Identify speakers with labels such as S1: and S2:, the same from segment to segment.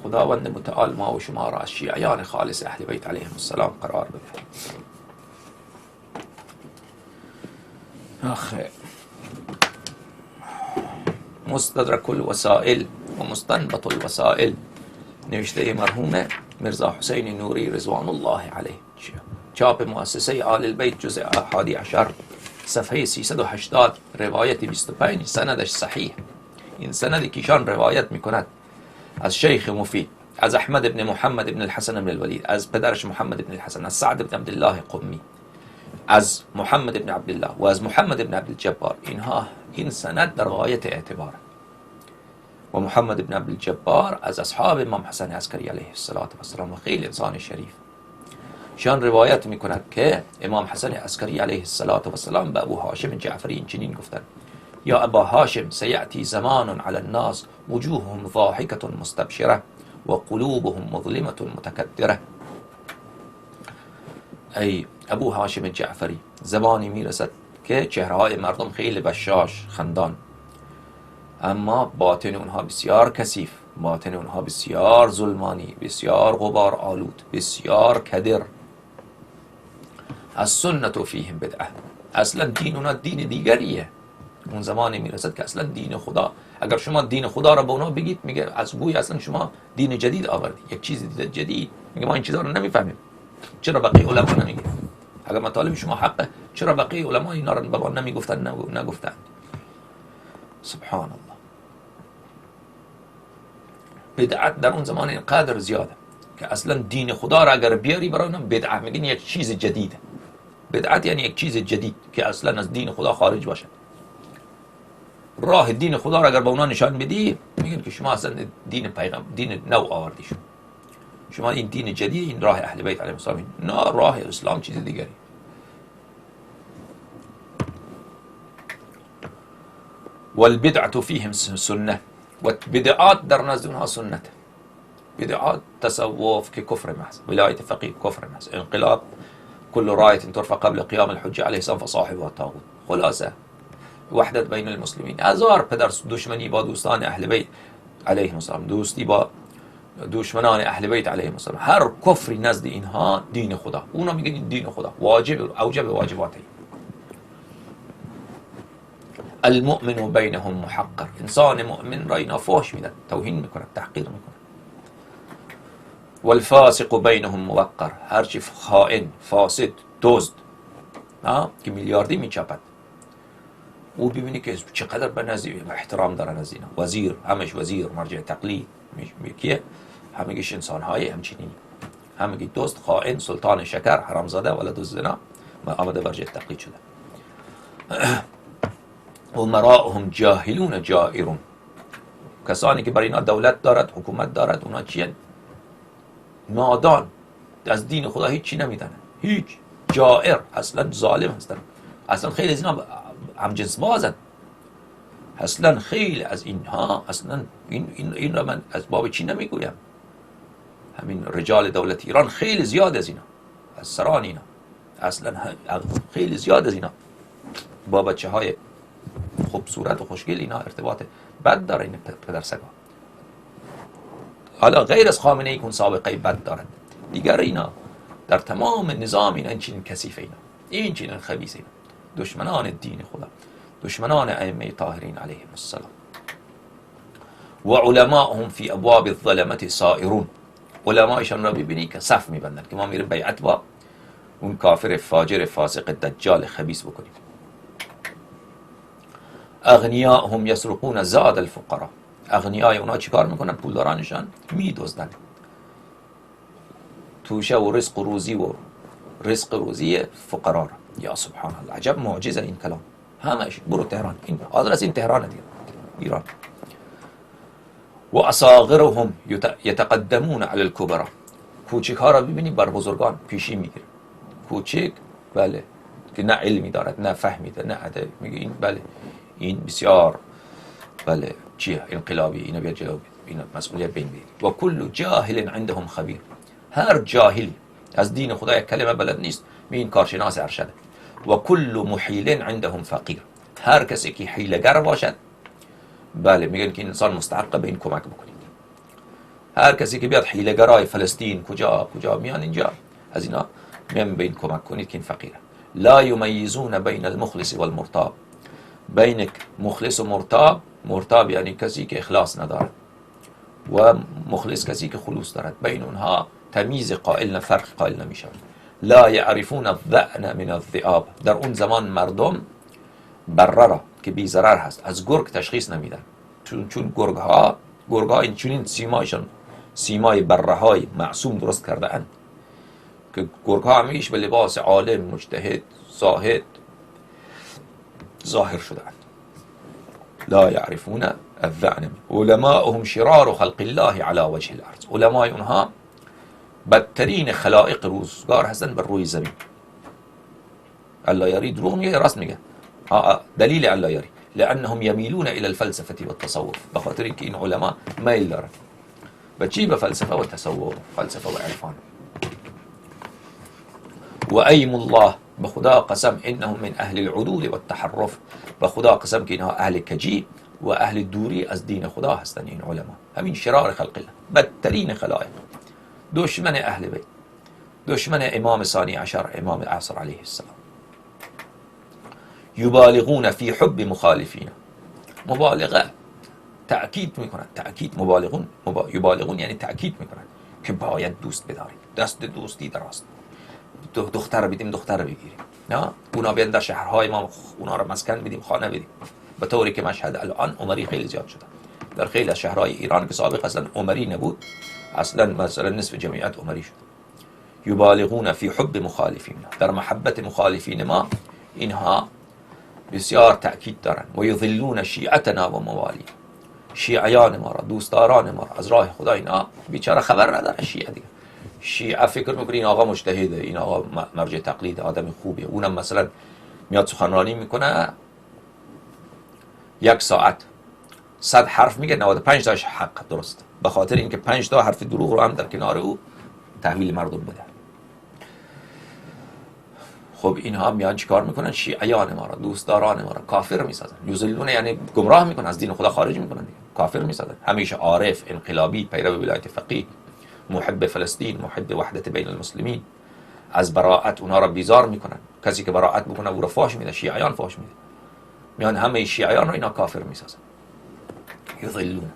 S1: خداوند متعال ما و شما را از شیعیان خالص اهل بیت علیهم السلام قرار بده. آخه مستدرک الوسائل و مستنبط الوسائل نوشته مرحوم میرزا حسین نوری رضوان الله علیه، چاپ مؤسسه آل البیت جزء 11 صفحه 380 روایت 25 سندش صحیح. این سندی که ایشان روایت میکند از شیخ مفید، از احمد بن محمد بن الحسن بن الولید، از پدرش محمد بن الحسن، از سعد بن عبدالله قمی، از محمد بن عبدالله و از محمد بن عبدالجبار. این سند در غایت اعتبار. و محمد بن عبدالجبار از اصحاب امام حسن عسکری علیه السلام و خیلی انسان شریف. شان روایت میکند که امام حسن عسکری علیه السلام به ابو هاشم جعفری این چنین گفتند: یا ابا هاشم سیأتی زمان علی الناس وجوههم ضاحکة مستبشره و قلوبهم مظلمة متکدره. ای ابو هاشم جعفری، زمانی میرسد که چهره‌های مردم خیلی بشاش خندان، اما باطن اونها بسیار کثیف، باطن اونها بسیار ظلمانی، بسیار غبار آلود، بسیار کدر. از سنت و فیهم بدعه، اصلا دین اونا دین دیگریه. اون زمانی میرسد که اصلا دین خدا، اگر شما دین خدا را به اونا بگید، میگه از گوی اصلا شما دین جدید آوردی، یک چیز جدید. میگه ما این چیزا رو نمیفهمیم، چرا بقیه علما نمیگه؟ اگر مطالب شما حقه، چرا بقیه علما اینا رو به ما نمیگفتن نگفتن؟ سبحان الله. بدعت در اون زمان اینقدر زیاده که اصلا دین خدا را اگر بیاری برای اونم بدعت میگن، یک چیز جدیده. بدعت یعنی یک چیز جدید که اصلا از دین خدا خارج باشه. راه دین خدا را اگر به اونا نشان بدی، میگن که شما اصلا دین نو آوردی، شما این دین جدید، این راه اهل بیت علیهم السلام. نه، راه اسلام چیز دیگری. والبدعة فیهم سنه، و بدعات در نزد اونها سنت. بدعات تصوف که کفر محض، ولایت فقیه کفر محض، انقلاب كل راية ترفع قبل قيام الحجة عليه السلام فصاحبها الطاغوت. خلاصه وحدت بین المسلمین. هزار پدر دشمنی با دوستان اهل بیت علیهم السلام، دوستی با دشمنان اهل بیت علیهم السلام، هر کفری نزد اینها دین خدا. اونا میگن این دین خدا واجب، اوجب واجباته. المؤمن بینهم محقر، انسان مؤمن را اینا فحش میدن، توهین میکنن، تحقیر میکنن. والفاسق بینهم موقر، هرچی خائن، فاسد، دزد که میلیاردی میچپد، او ببینی که چقدر به نزدیک احترام دارن از اینا. وزیر، همش وزیر، مرجع تقلید میکیه، همگیش انسان های همچنینی، همگی دزد، خائن، سلطان شکر، حرامزاده، ولد الزنا، آمده مرجع تقلید شده. امراؤهم جاهلون جائرون، کسانی که بر اینا دولت دارد، حکومت دارد، اونا چیه؟ نادان، از دین خدا هیچی نمیدانن، هیچ. جائر، اصلا ظالم هستن، اصلا خیلی از اینا همجنس بازن، اصلا خیلی از اینها، اصلا این را من از باب چی نمیگویم، همین رجال دولت ایران خیلی زیاد از اینا، از سران اینا، اصلا خیلی زیاد از اینا با بچه های خوبصورت و خوشگل اینا ارتباط بد داره. این پدرسگا حالا غیر از خامنه ای کن سابقه بد دارد، دیگر اینا در تمام نظام اینا این چنین کثیف، این چنین خبیث، اینا دشمنان دین خدا، دشمنان ائمه طاهرین علیهم السلام. و علماءهم فی ابواب الظلمة سائرون، علمایشان را ببینی که صف میبندن که ما میریم بیعت با اون کافر فاجر فاسق دجال خبیث بکنیم. اغنیاءهم یسرقون زاد الفقراء، اغنیای اونا چیکار میکنن؟ پولدارانشان میدزدن توشه و رزق روزی فقرا را. یا سبحان الله، عجب معجزه این کلام. همش برو تهران، این آدرس این تهران دیگه، ایران. و اصاغرهم یتقدمون علی الکبرى، کوچک ها را ببینی بر بزرگان پیشی میگیره. کوچک، بله، که نه علمی دارد، نه فهمی دارد، نه ادب، میگه این بله این بسیار بله چیه انقلابی، اینو بیا جلو، اینو مسئولیت بین بگیر. و کل جاهل عندهم خبیر، هر جاهلی از دین خدا یک کلمه بلد نیست، این کارشناس ارشده. و کل محیل عندهم فقیر، هر کسی که حیله‌گر باشد، بله میگن که این انسان مستحق به این کمک بکنید. هر کسی که بیاد حیله‌گرای فلسطین کجا میان اینجا، از اینا میان بین کمک کنید که این فقیره. لا یمیزون بین المخلص والمرتاب، بین مخلص و مرتاب یعنی کسی که اخلاص نداره و مخلص کسی که خلوص دارد، بین اونها تمیز قائل فرق قائل نمیشن. لا یعرفون الذعن من الذئاب، در اون زمان مردم بره را که بی ضرر هست از گرگ تشخیص نمیدن، چون گرگ ها این چنین سیمایشان سیمای بره های معصوم درست کرده اند که گرگ ها همیشه به لباس عالم مجتهد زاهد ظاهر شده اند. لا یعرفون الذعن، علماءهم شرار خلق الله على وجه الارض، علمای اونها بدترین خلائق روزگار هستن بر روی زمین. الله یاری دروغ میگه راست میگه. دلیل الله یاری لانهم یمیلون الى الفلسفه والتصوف، بخاطر اینکه این علما میل دارن به چی؟ به فلسفه و تصوف، فلسفه و عرفان. و ایم الله، به خدا قسم انهم من اهل العدول والتحرف، به خدا قسم که اینها اهل کجی و اهل دوری از دین خدا هستن. این علما همین شرار خلق الله، بدترین خلائق، دشمن اهل بیت، دشمن امام ثانی عشر، امام عصر علیه السلام. یبالغون فی حب مخالفین، مبالغه تأکید میکنن، یبالغون یعنی تأکید میکنن که باید دوست بداریم، دست دوستی دراست، دختر بدیم دختر بگیریم، نه اونا بیان در شهرهای ما اونا رو مسکن بدیم، خانه بدیم، به طوری که مشهد الان عمری خیلی زیاد شده در خیلی از شهرهای ایران که سابق اصلا عمری نبود، اصلا مثلا نصف جمعیت عمری شد. یبالغون فی حب مخالفین، در محبت مخالفین ما اینها بسیار تأکید دارن. و یضلون شیعتنا و موالی، شیعیان ما را، دوستداران ما را از راه خدا، اینا بیچاره خبر نداره. شیعه دیگه، شیعه فکر میکنه این آقا مجتهده، این آقا مرجع تقلید، آدم خوبیه. اونم مثلا میاد سخنرانی میکنه 1 ساعت 100 حرف میگه، 95 تاش حق درست، به خاطر اینکه 5 تا حرف دروغ رو هم در کنار او تحویل مردم بده. خب اینها میان چیکار میکنن؟ شیعیان ما را، دوستداران ما را کافر میسازن. یذلون یعنی گمراه میکنن، از دین خدا خارج میکنن، کافر میسازن. همیشه عارف، انقلابی، پیرو ولایت فقیه، محب فلسطین، محب وحدت بین المسلمین، از براءت اونها را بیزار میکنن. کسی که براءت بکنه او را فاش میده، شیعیان فاش میده، میان همه شیعیان را اینا کافر میسازن. یذلون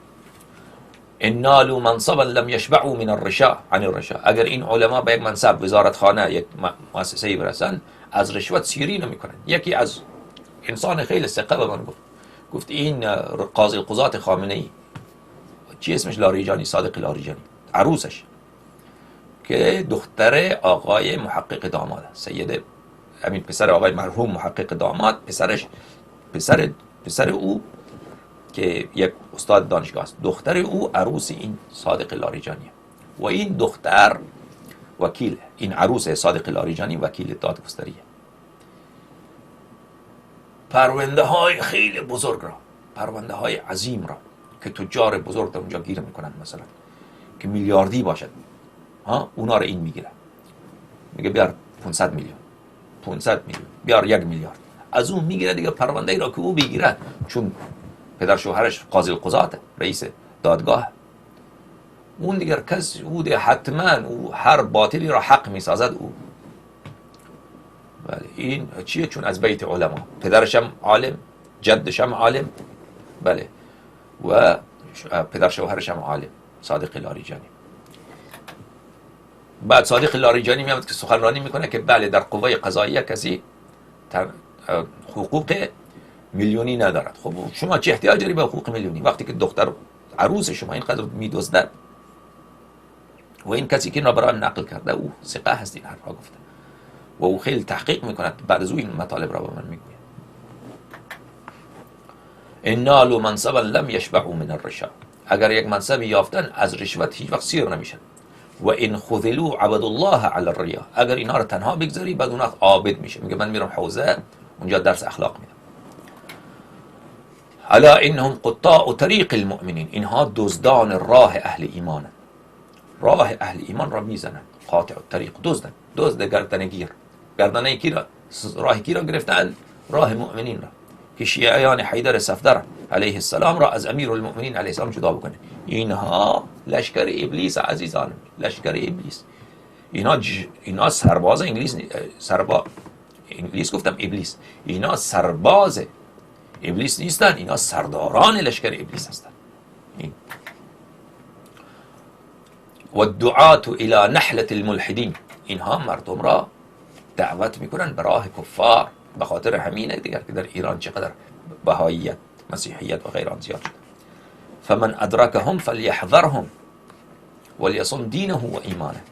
S1: ان نالوا منصبا لم يشبعوا من الرشا عن الرشا، اگر این علما به یک منصب، وزارت خانه، یک مؤسسه برسن، از رشوت سیری نمیکنن. یکی از انسان خیلی ثقه به من گفت این قاضی القضات خامنه‌ای، چی اسمش، لاریجانی، صادق لاریجانی، عروسش که دختر آقای محقق داماد، سید همین پسر آقای مرحوم محقق داماد، پسر او که یک استاد دانشگاه است، دختر او عروس این صادق لاریجانیه و این دختر وکیل، این عروس صادق لاریجانی وکیل دادگستریه. پرونده های خیلی بزرگ را، پرونده های عظیم را که تجار بزرگ در اونجا گیر میکنن، مثلا که میلیاردی باشد، اونا رو این میگیره، میگه بیار 500 میلیون بیار 1 میلیارد، از اون میگیره دیگه. پرونده ای را که او بگیره، چون پدر شوهرش قاضی القضات، رئیس دادگاه، اون دیگر کس او دیگه حتما او هر باطلی را حق میسازد او. بله این چیه؟ چون از بیت علما، پدرش هم عالم، جدش هم عالم، بله، و پدر شوهرش هم عالم، صادق لاریجانی. بعد صادق لاریجانی میاد که سخنرانی میکنه که بله در قوه قضاییه کسی حقوق میلیونی ندارد. خب شما چه احتیاج داری به حقوق میلیونی وقتی که دختر عروس شما اینقدر میدزدد؟ و این کسی که این را برای نقل کرده او ثقه هست، این حرفا گفته و او خیلی تحقیق میکند، بعد از او این مطالب را به من میگوید. ان نالوا منصبا لم يشبعوا من الرشا، اگر یک منصبی یافتن از رشوت هیچ وقت سیر نمیشن. و ان خذلوا عبد الله علی الریا، اگر اینها رو تنها بگذاری بعد اونها عابد میشه، میگه من میرم حوزه اونجا درس اخلاق میدم. الا انهم قطاع طریق المؤمنین، اینها دزدان راه اهل ایمان، راه اهل ایمان را میزنند. قاطع الطریق، دزد گردنگیر، گردنه کی را، راه کی را گرفتن؟ راه مؤمنین را. که شیعیان حیدر صفدر علیه السلام را از امیر المؤمنین علیه السلام جدا بکنه. اینها لشکر ابلیس عزیزان، لشکر ابلیس. اینا سرباز انگلیس، انگلیس گفتم ابلیس، اینا سرباز ابلیس نیستن، اینا سرداران لشکر ابلیس هستن. و الدعاة الى نحلة الملحدین، اینها مردم را دعوت میکنن به راه کفار. به خاطر همینه دیگر که در ایران چقدر بهاییت، مسیحیت و غیران زیاد شده. فمن ادرکهم فلیحذرهم ولیصن دینه و ایمانه.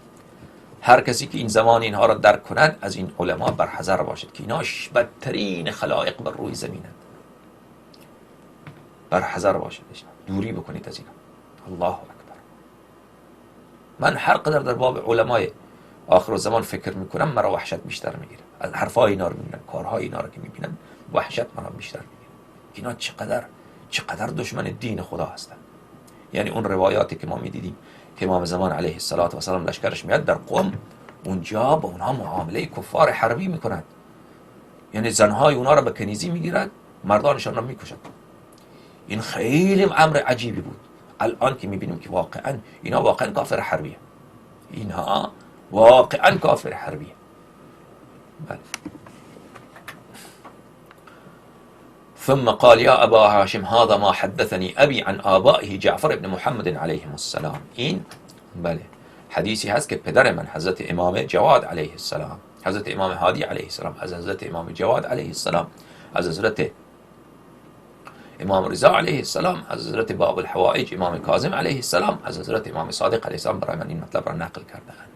S1: هر کسی که این زمان اینها را درک کنند از این علما برحذر باشد که اینا بدترین خلائق بر روی زمینند. برحذر باشد، دوری بکنید از اینا. الله اکبر. من هر قدر در باب علمای آخر الزمان فکر میکنم مرا وحشت بیشتر میگیره. از حرفای اینا رو میبینم، کارهای اینا رو که میبینم وحشت مرا بیشتر میگیره. اینا چقدر دشمن دین خدا هستن. یعنی اون روایاتی که ما میدیدیم که امام زمان علیه السلام لشکرش میاد در قم، اونجا با اونها معامله کفار حربی میکنند. یعنی زنهای اونها رو به کنیزی میگیرند، مردانشان رو میکشند. این خیلی امر عجیبی بود. الان که میبینیم که واقعا اینا واقعا کافر حربیه، اینها واقعا کافر حربیه. بله. ثم قال يا ابا هاشم هذا ما حدثني ابي عن آبائه جعفر بن محمد علیهم السلام. این بله حدیثی هست که پدر من حضرت امام جواد علیه السلام، حضرت امام هادی علیه السلام، از حضرت امام جواد علیه السلام، از حضرت امام رضا علیه السلام، از حضرت باب الحوائج امام کاظم علیه السلام، از حضرت امام صادق علیه السلام برای من این مطلب را نقل کردند.